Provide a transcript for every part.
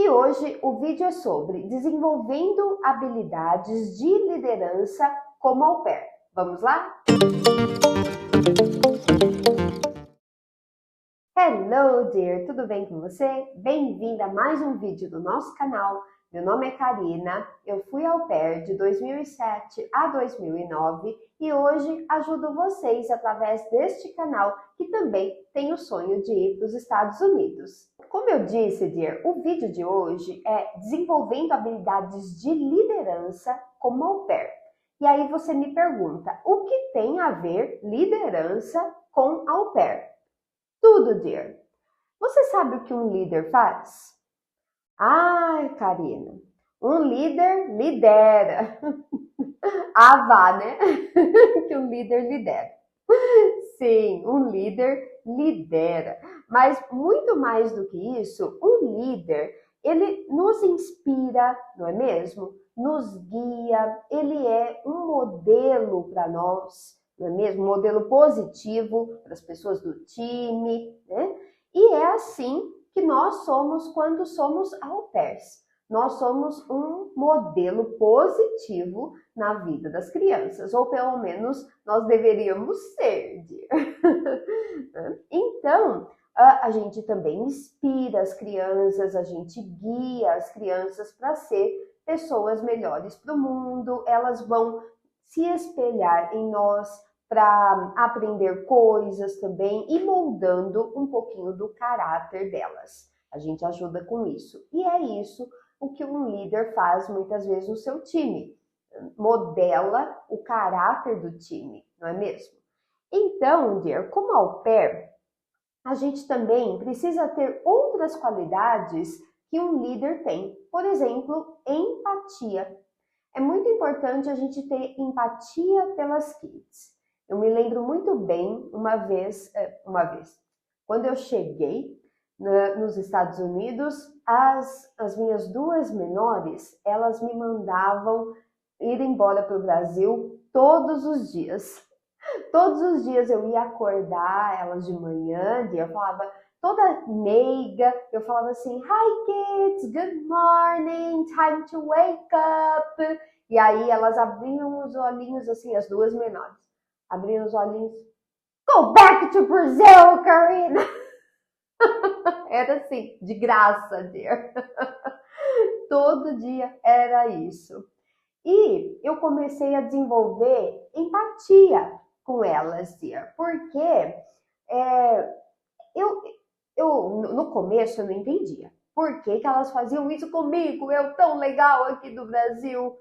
E hoje o vídeo é sobre desenvolvendo habilidades de liderança como au pair. Vamos lá? Hello dear, tudo bem com você? Bem-vinda a mais um vídeo do nosso canal. Meu nome é Karina, eu fui au pair de 2007 a 2009 e hoje ajudo vocês através deste canal que também tem o sonho de ir para os Estados Unidos. Como eu disse, dear, o vídeo de hoje é desenvolvendo habilidades de liderança como au pair. E aí você me pergunta, o que tem a ver liderança com au pair? Tudo, dear. Você sabe o que um líder faz? Ai, Karina, um líder lidera. Ah, vá, né? Que um líder lidera. Sim, um líder lidera. Mas muito mais do que isso, um líder, ele nos inspira, não é mesmo? Nos guia, ele é um modelo para nós, não é mesmo? Um modelo positivo para as pessoas do time, né? E é assim que nós somos quando somos au pairs. Nós somos um modelo positivo na vida das crianças, ou pelo menos nós deveríamos ser. Então, a gente também inspira as crianças, a gente guia as crianças para ser pessoas melhores para o mundo, elas vão se espelhar em nós para aprender coisas também e moldando um pouquinho do caráter delas. A gente ajuda com isso. E é isso o que um líder faz muitas vezes no seu time. Modela o caráter do time, não é mesmo? Então, dear, como au pair, a gente também precisa ter outras qualidades que um líder tem. Por exemplo, empatia. É muito importante a gente ter empatia pelas kids. Eu me lembro muito bem uma vez, quando eu cheguei nos Estados Unidos, as minhas duas menores, elas me mandavam ir embora para o Brasil todos os dias. Todos os dias eu ia acordar elas de manhã, eu falava toda meiga, eu falava assim, hi kids, good morning, time to wake up. E aí elas abriam os olhinhos assim, as duas menores, abriam os olhinhos, go back to Brazil, Karina. Era assim, de graça, dear. Todo dia era isso. E eu comecei a desenvolver empatia com elas, dear, porque no começo eu não entendia por que elas faziam isso comigo, eu tão legal aqui do Brasil,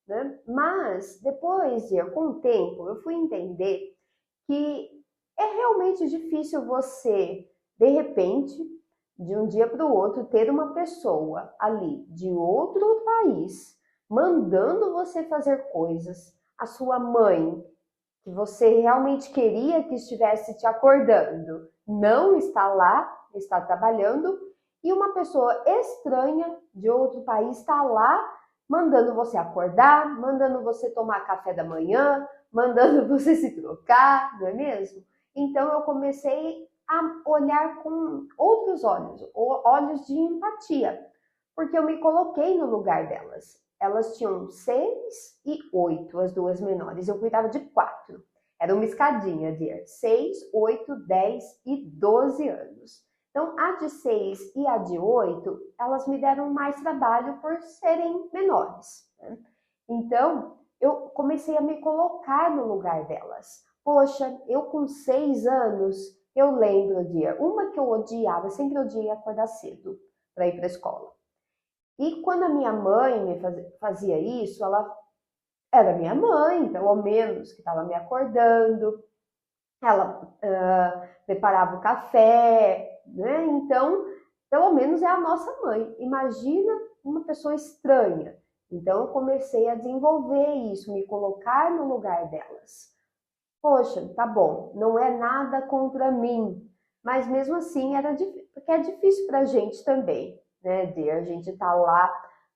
né? Mas depois, dear, com o tempo, eu fui entender que é realmente difícil você, de repente, de um dia para o outro, ter uma pessoa ali de outro país mandando você fazer coisas, a sua mãe, que você realmente queria que estivesse te acordando, não está lá, está trabalhando, e uma pessoa estranha de outro país está lá mandando você acordar, mandando você tomar café da manhã, mandando você se trocar, não é mesmo? Então eu comecei a olhar com outros olhos, olhos de empatia, porque eu me coloquei no lugar delas. Elas tinham 6 e 8, as duas menores. Eu cuidava de 4. Era uma escadinha de 6, 8, 10 e 12 anos. Então, a de 6 e a de 8, elas me deram mais trabalho por serem menores, né? Então, eu comecei a me colocar no lugar delas. Poxa, eu com 6 anos, eu lembro de uma que eu odiava, sempre odiei acordar cedo para ir para a escola. E quando a minha mãe me fazia isso, ela era minha mãe, pelo menos, que estava me acordando. Ela preparava o café, né? Então, pelo menos é a nossa mãe. Imagina uma pessoa estranha. Então, eu comecei a desenvolver isso, me colocar no lugar delas. Poxa, tá bom, não é nada contra mim, mas mesmo assim porque é difícil para a gente também, né, a gente tá lá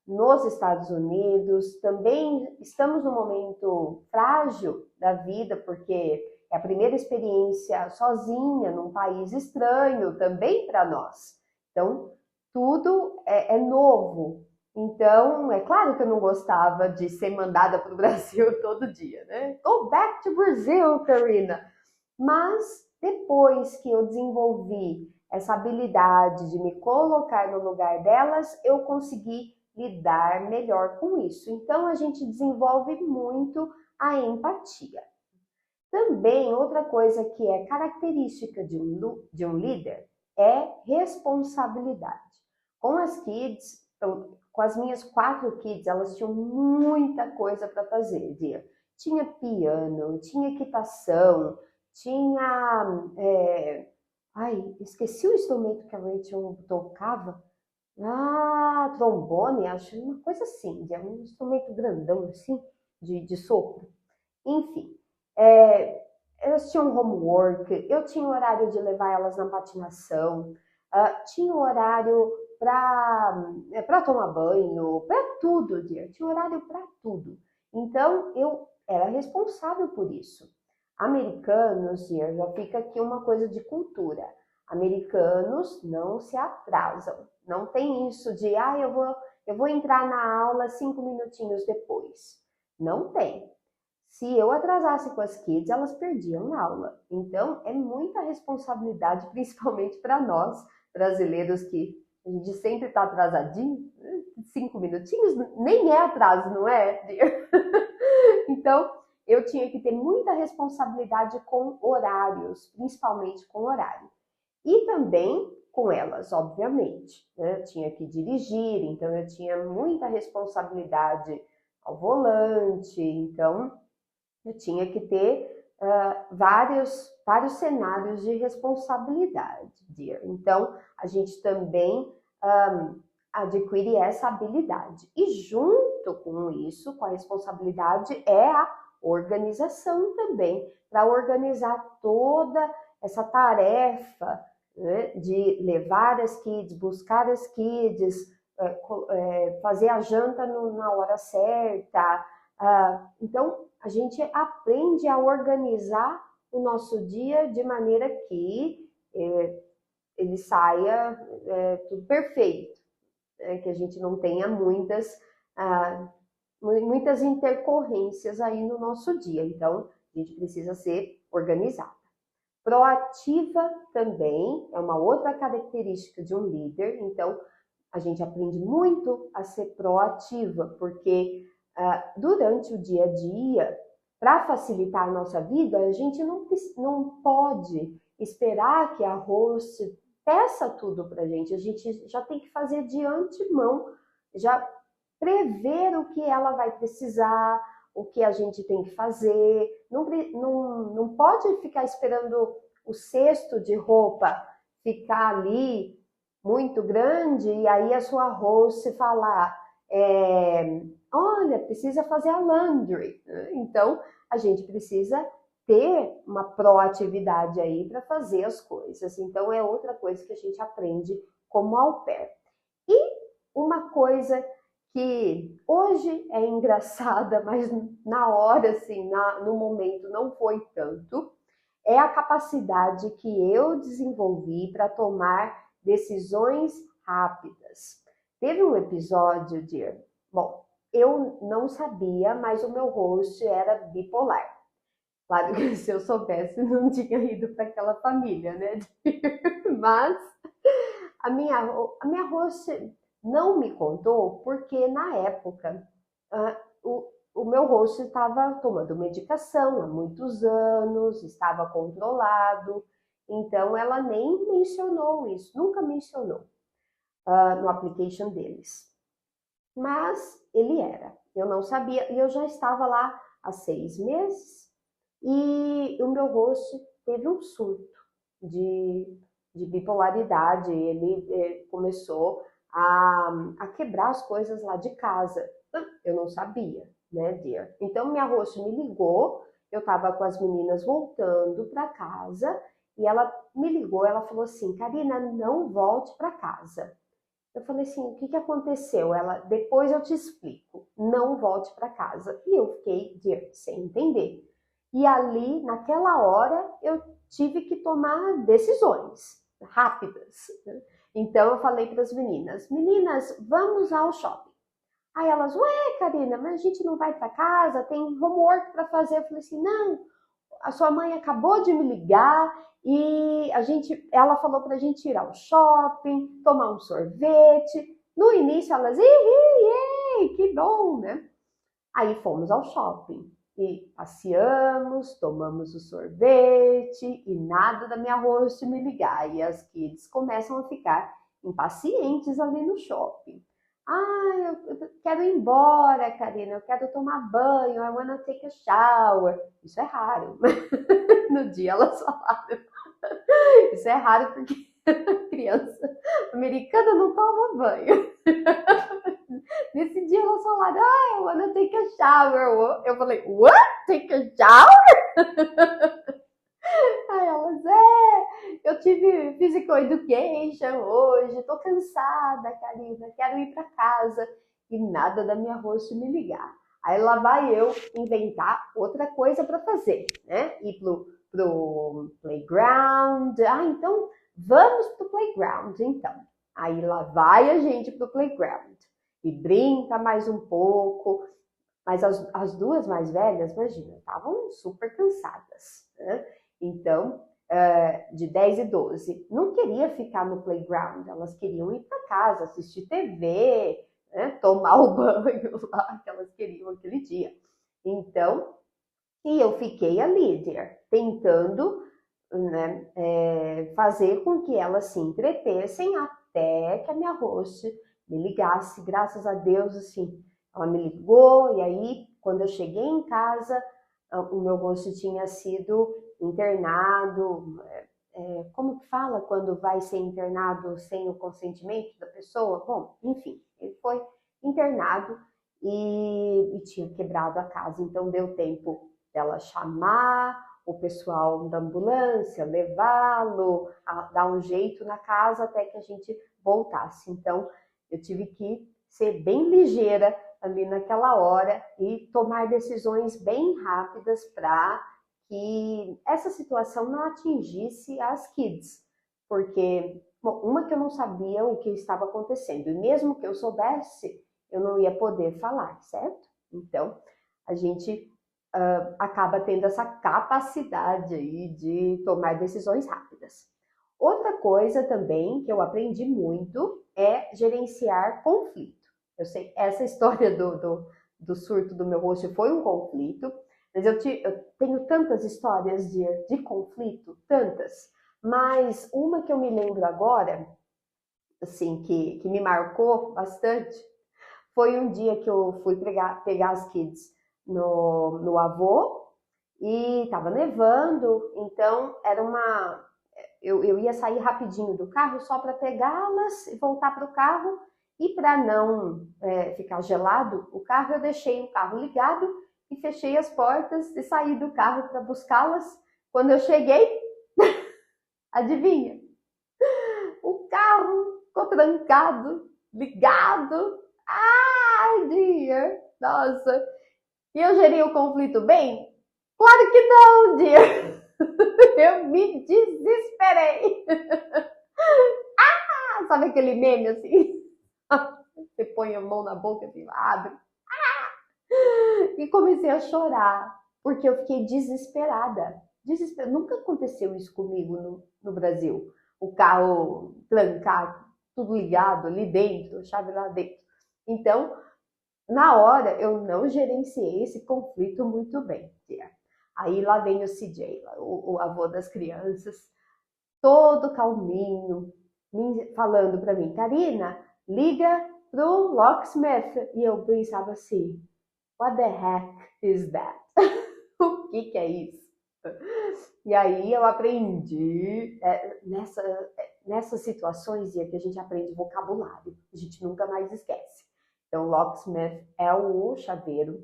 nos Estados Unidos, também estamos num momento frágil da vida, porque é a primeira experiência sozinha num país estranho também para nós. Então, tudo é novo. Então, é claro que eu não gostava de ser mandada para o Brasil todo dia, né? Go back to Brazil, Karina. Mas depois que eu desenvolvi essa habilidade de me colocar no lugar delas, eu consegui lidar melhor com isso. Então, a gente desenvolve muito a empatia. Também, outra coisa que é característica de um líder é responsabilidade. Com as kids, com as minhas 4 kids, elas tinham muita coisa para fazer, Dia. Tinha piano, tinha equitação, tinha... Ai, esqueci o instrumento que a Rachel tocava. Ah, trombone, acho, uma coisa assim, é um instrumento grandão, assim, de sopro. Enfim, elas tinham homework, eu tinha horário de levar elas na patinação, tinha horário para tomar banho, para tudo, Dia. Tinha horário para tudo. Então, eu era responsável por isso. Americanos, Dia, já fica aqui uma coisa de cultura. Americanos não se atrasam. Não tem isso de, eu vou entrar na aula 5 minutinhos depois. Não tem. Se eu atrasasse com as kids, elas perdiam aula. Então, é muita responsabilidade, principalmente para nós, brasileiros, que a gente sempre está atrasadinho. 5 minutinhos nem é atraso, não é? Então, eu tinha que ter muita responsabilidade com horários, principalmente com horário. E também com elas, obviamente, né? Eu tinha que dirigir, então eu tinha muita responsabilidade ao volante, então eu tinha que ter vários cenários de responsabilidade. Então, a gente também adquire essa habilidade. E junto com isso, com a responsabilidade, é a organização também, para organizar toda essa tarefa, né, de levar as kids, buscar as kids, fazer a janta na hora certa. Então, a gente aprende a organizar o nosso dia de maneira que ele saia tudo perfeito, que a gente não tenha muitas intercorrências aí no nosso dia. Então, a gente precisa ser organizada. Proativa também é uma outra característica de um líder. Então, a gente aprende muito a ser proativa, porque durante o dia a dia, para facilitar a nossa vida, a gente não pode esperar que a host peça tudo para a gente já tem que fazer de antemão, já prever o que ela vai precisar, o que a gente tem que fazer. Não pode ficar esperando o cesto de roupa ficar ali muito grande e aí a sua host falar, olha, precisa fazer a laundry. Então, a gente precisa ter uma proatividade aí para fazer as coisas. Então, é outra coisa que a gente aprende como au pair. E uma coisa que hoje é engraçada, mas na hora, assim, no momento não foi tanto, é a capacidade que eu desenvolvi para tomar decisões rápidas. Teve um episódio bom, eu não sabia, mas o meu host era bipolar. Claro que se eu soubesse, não tinha ido para aquela família, né? Mas a minha host não me contou porque na época o meu host estava tomando medicação há muitos anos, estava controlado, então ela nem mencionou isso, nunca mencionou no application deles. Mas ele era, eu não sabia, e eu já estava lá há 6 meses, e o meu host teve um surto de bipolaridade, ele começou a quebrar as coisas lá de casa. Eu não sabia, né, dear? Então, minha host me ligou, eu estava com as meninas voltando para casa, e ela me ligou, ela falou assim, Karina, não volte para casa. Eu falei assim, o que aconteceu? Ela, depois eu te explico, não volte para casa. E eu fiquei, dear, sem entender. E ali, naquela hora, eu tive que tomar decisões rápidas. Então eu falei para as meninas, vamos ao shopping. Aí elas, ué, Karina, mas a gente não vai para casa, tem homework para fazer. Eu falei assim, não, a sua mãe acabou de me ligar e ela falou para a gente ir ao shopping, tomar um sorvete. No início elas, que bom, né? Aí fomos ao shopping e passeamos, tomamos o sorvete e nada da minha host me ligar. E as kids começam a ficar impacientes ali no shopping. Ah, eu quero ir embora, Karina, eu quero tomar banho, I wanna take a shower. Isso é raro. No dia elas falaram. Isso é raro porque a criança americana não toma banho. Nesse dia elas falaram, I wanna take a shower. Eu falei, what? Take a shower? Aí elas, eu tive physical education hoje, tô cansada, Karina, quero ir para casa. E nada da minha host me ligar. Aí lá vai eu inventar outra coisa para fazer, né? Ir pro playground. Ah, então vamos pro playground, então. Aí lá vai a gente pro playground. E brinca mais um pouco. Mas as duas mais velhas, imagina, estavam super cansadas, né? Então, de 10 e 12, não queria ficar no playground, elas queriam ir para casa, assistir TV, né? Tomar o banho lá que elas queriam aquele dia. Então, e eu fiquei a líder, tentando, né, fazer com que elas se entretessem até que a minha host me ligasse. Graças a Deus, assim, ela me ligou, e aí, quando eu cheguei em casa, o meu host tinha sido internado. Como que fala quando vai ser internado sem o consentimento da pessoa? Bom, enfim, ele foi internado e tinha quebrado a casa, então deu tempo dela chamar o pessoal da ambulância, levá-lo, dar um jeito na casa até que a gente voltasse. Então, eu tive que ser bem ligeira ali naquela hora e tomar decisões bem rápidas para que essa situação não atingisse as kids, porque, bom, uma que eu não sabia o que estava acontecendo, e mesmo que eu soubesse, eu não ia poder falar, certo? Então, a gente acaba tendo essa capacidade aí de tomar decisões rápidas. Outra coisa também que eu aprendi muito é gerenciar conflito. Eu sei, essa história do surto do meu host foi um conflito, mas eu tenho tantas histórias de conflito, tantas, mas uma que eu me lembro agora, assim, que me marcou bastante, foi um dia que eu fui pegar as kids no avô e estava nevando, então eu ia sair rapidinho do carro só para pegá-las e voltar para o carro. E para não ficar gelado o carro, eu deixei o carro ligado e fechei as portas e saí do carro para buscá-las. Quando eu cheguei, adivinha? O carro ficou trancado, ligado. Ai, dear! Nossa! E eu gerei o conflito bem? Claro que não, dear! Eu me desesperei. Sabe aquele meme assim? Você põe a mão na boca assim, abre. E comecei a chorar, porque eu fiquei desesperada. Nunca aconteceu isso comigo no Brasil. O carro trancar, tudo ligado ali dentro, a chave lá dentro. Então, na hora, eu não gerenciei esse conflito muito bem. Aí lá vem o CJ, o avô das crianças, todo calminho, falando para mim, Karina, liga pro locksmith. E eu pensava assim, what the heck is that? O que é isso? E aí eu aprendi, nessas situações que a gente aprende vocabulário, a gente nunca mais esquece. Então, locksmith é o chaveiro.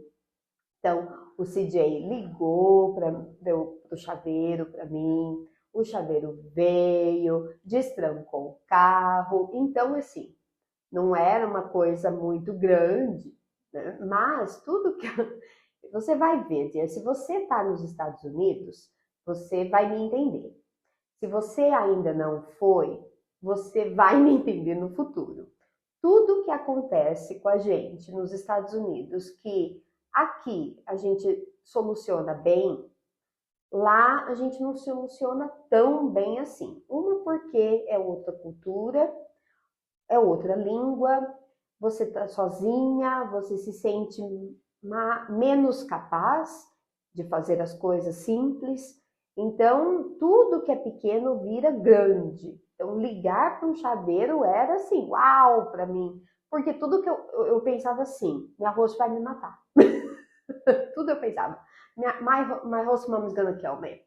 Então, o CJ ligou pro chaveiro para mim, o chaveiro veio, destrancou o carro. Então, assim, não era uma coisa muito grande, né? Mas tudo que você vai ver, se você está nos Estados Unidos, você vai me entender. Se você ainda não foi, você vai me entender no futuro. Tudo que acontece com a gente nos Estados Unidos, que aqui a gente soluciona bem, lá a gente não soluciona tão bem assim. Uma porque é outra cultura, é outra língua, você está sozinha, você se sente menos capaz de fazer as coisas simples. Então, tudo que é pequeno vira grande. Então, ligar para um chaveiro era assim, uau, para mim. Porque tudo que eu pensava assim, minha host vai me matar. Tudo eu pensava. My host mom is gonna kill me.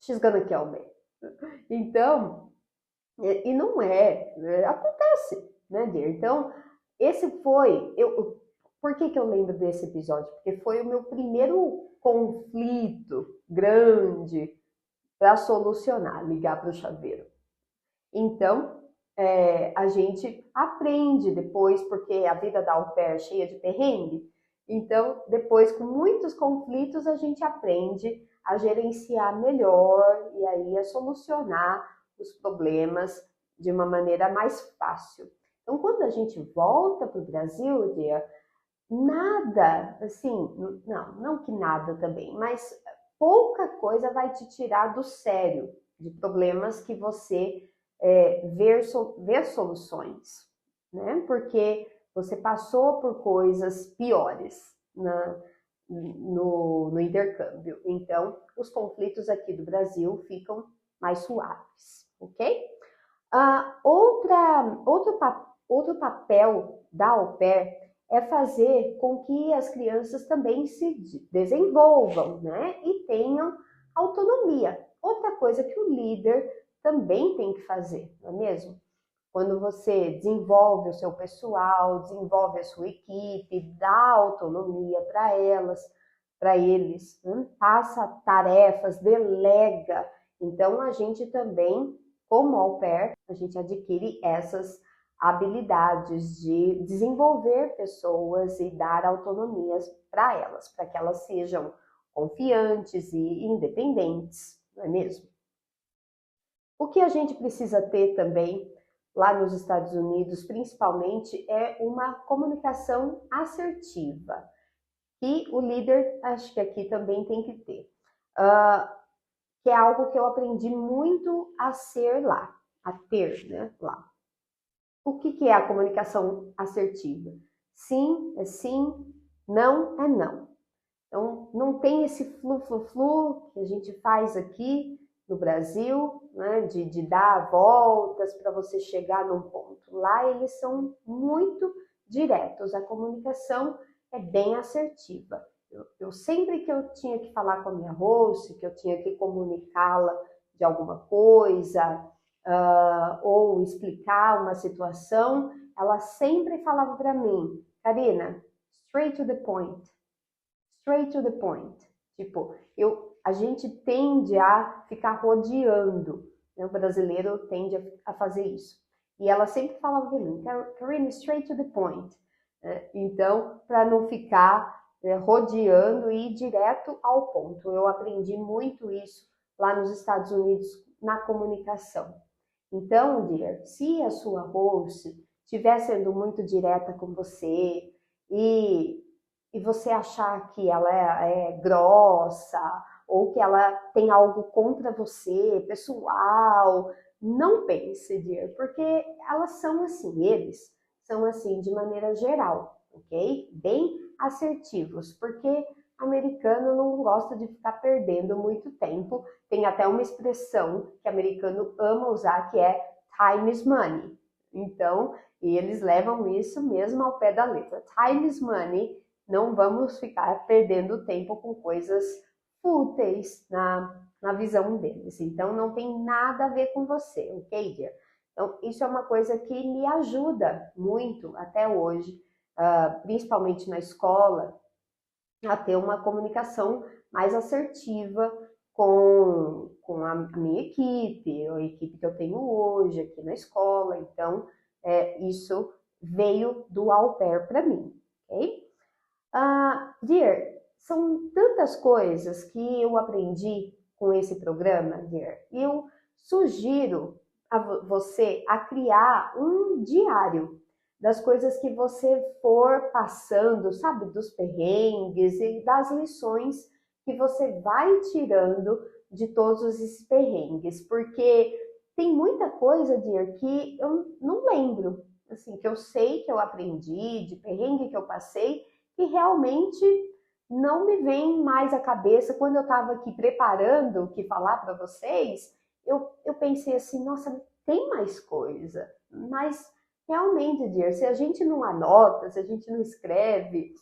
She's gonna kill me. Então, e não acontece, né, dear? Então, esse foi, por que eu lembro desse episódio? Porque foi o meu primeiro conflito grande para solucionar, ligar para o chaveiro. Então, a gente aprende depois, porque a vida da au pair é cheia de perrengue. Então, depois, com muitos conflitos, a gente aprende a gerenciar melhor e aí a solucionar os problemas de uma maneira mais fácil. Então, quando a gente volta para o Brasil, Dia, nada, assim, não que nada também, mas pouca coisa vai te tirar do sério de problemas que você ver soluções, né? Porque você passou por coisas piores no intercâmbio. Então, os conflitos aqui do Brasil ficam mais suaves, ok? Outro papel da au pair é fazer com que as crianças também se desenvolvam, né? E tenham autonomia. Outra coisa que o líder também tem que fazer, não é mesmo? Quando você desenvolve o seu pessoal, desenvolve a sua equipe, dá autonomia para eles, né? Passa tarefas, delega. Então, a gente também, como au pair, a gente adquire essas habilidades de desenvolver pessoas e dar autonomias para elas, para que elas sejam confiantes e independentes, não é mesmo? O que a gente precisa ter também lá nos Estados Unidos, principalmente, é uma comunicação assertiva. E o líder, acho que aqui também tem que ter. Que é algo que eu aprendi muito a ser lá, a ter, né, lá. O que é a comunicação assertiva? Sim é sim, não é não. Então, não tem esse flu que a gente faz aqui no Brasil, né, de dar voltas para você chegar num ponto. Lá eles são muito diretos, a comunicação é bem assertiva. Eu sempre que eu tinha que falar com a minha host, que eu tinha que comunicá-la de alguma coisa, ou explicar uma situação, ela sempre falava para mim, Karina, straight to the point. Straight to the point. Tipo, a gente tende a ficar rodeando, né? O brasileiro tende a fazer isso. E ela sempre falava para mim, Karina, straight to the point. Então, para não ficar rodeando e ir direto ao ponto. Eu aprendi muito isso lá nos Estados Unidos na comunicação. Então, dear, se a sua host estiver sendo muito direta com você e você achar que ela é grossa ou que ela tem algo contra você, pessoal, não pense, dear, porque elas são assim, eles são assim de maneira geral, ok? Bem assertivos, porque americano não gosta de ficar perdendo muito tempo. Tem até uma expressão que americano ama usar que é time is money. Então, eles levam isso mesmo ao pé da letra. Time is money. Não vamos ficar perdendo tempo com coisas fúteis na visão deles. Então, não tem nada a ver com você, ok, dear? Então, isso é uma coisa que me ajuda muito até hoje, principalmente na escola, a ter uma comunicação mais assertiva com a minha equipe, a equipe que eu tenho hoje aqui na escola. Então, isso veio do au pair para mim, ok? Dear, são tantas coisas que eu aprendi com esse programa, dear. Eu sugiro você a criar um diário das coisas que você for passando, sabe, dos perrengues e das lições que você vai tirando de todos esses perrengues, porque tem muita coisa, Dir, que eu não lembro, assim, que eu sei que eu aprendi, de perrengue que eu passei, que realmente não me vem mais à cabeça. Quando eu estava aqui preparando o que falar para vocês, eu pensei assim, nossa, tem mais coisa, mas realmente, Dir, se a gente não anota, se a gente não escreve,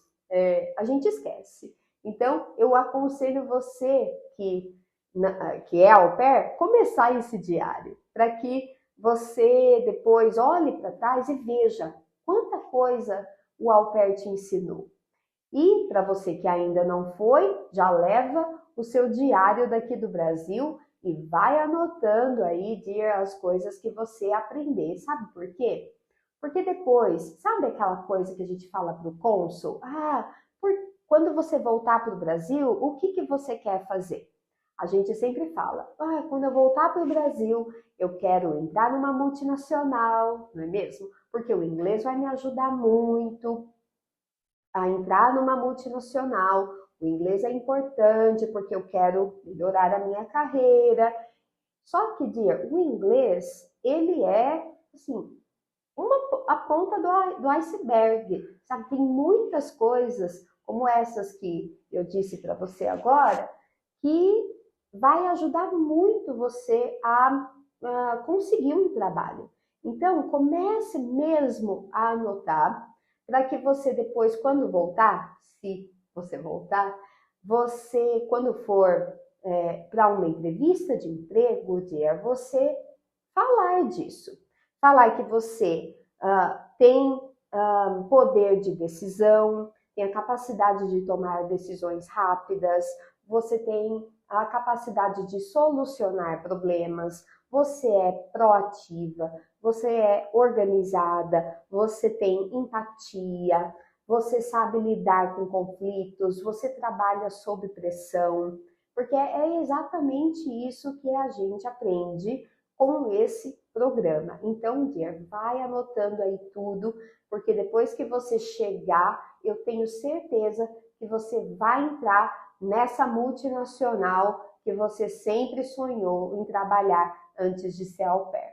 a gente esquece. Então, eu aconselho você que é au pair, começar esse diário, para que você depois olhe para trás e veja quanta coisa o au pair te ensinou. E para você que ainda não foi, já leva o seu diário daqui do Brasil e vai anotando aí as coisas que você aprender. Sabe por quê? Porque depois, sabe aquela coisa que a gente fala para o cônsul? Quando você voltar para o Brasil, o que você quer fazer? A gente sempre fala, quando eu voltar para o Brasil, eu quero entrar numa multinacional, não é mesmo? Porque o inglês vai me ajudar muito a entrar numa multinacional. O inglês é importante porque eu quero melhorar a minha carreira. Só que, Dir, o inglês, ele é, assim, a ponta do iceberg, sabe? Tem muitas coisas, como essas que eu disse para você agora, que vai ajudar muito você a conseguir um trabalho. Então, comece mesmo a anotar, para que você depois, quando voltar, se você voltar, você, quando for para uma entrevista de emprego, você falar disso. Falar que você tem poder de decisão, tem a capacidade de tomar decisões rápidas, você tem a capacidade de solucionar problemas, você é proativa, você é organizada, você tem empatia, você sabe lidar com conflitos, você trabalha sob pressão, porque é exatamente isso que a gente aprende com esse programa. Então, Dir, vai anotando aí tudo, porque depois que você chegar, eu tenho certeza que você vai entrar nessa multinacional que você sempre sonhou em trabalhar antes de ser au pair.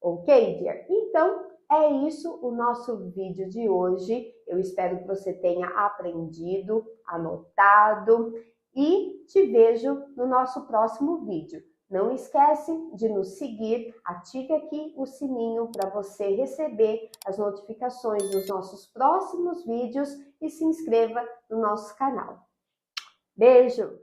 Ok, Dir? Então, é isso o nosso vídeo de hoje. Eu espero que você tenha aprendido, anotado e te vejo no nosso próximo vídeo. Não esquece de nos seguir, ative aqui o sininho para você receber as notificações dos nossos próximos vídeos e se inscreva no nosso canal. Beijo!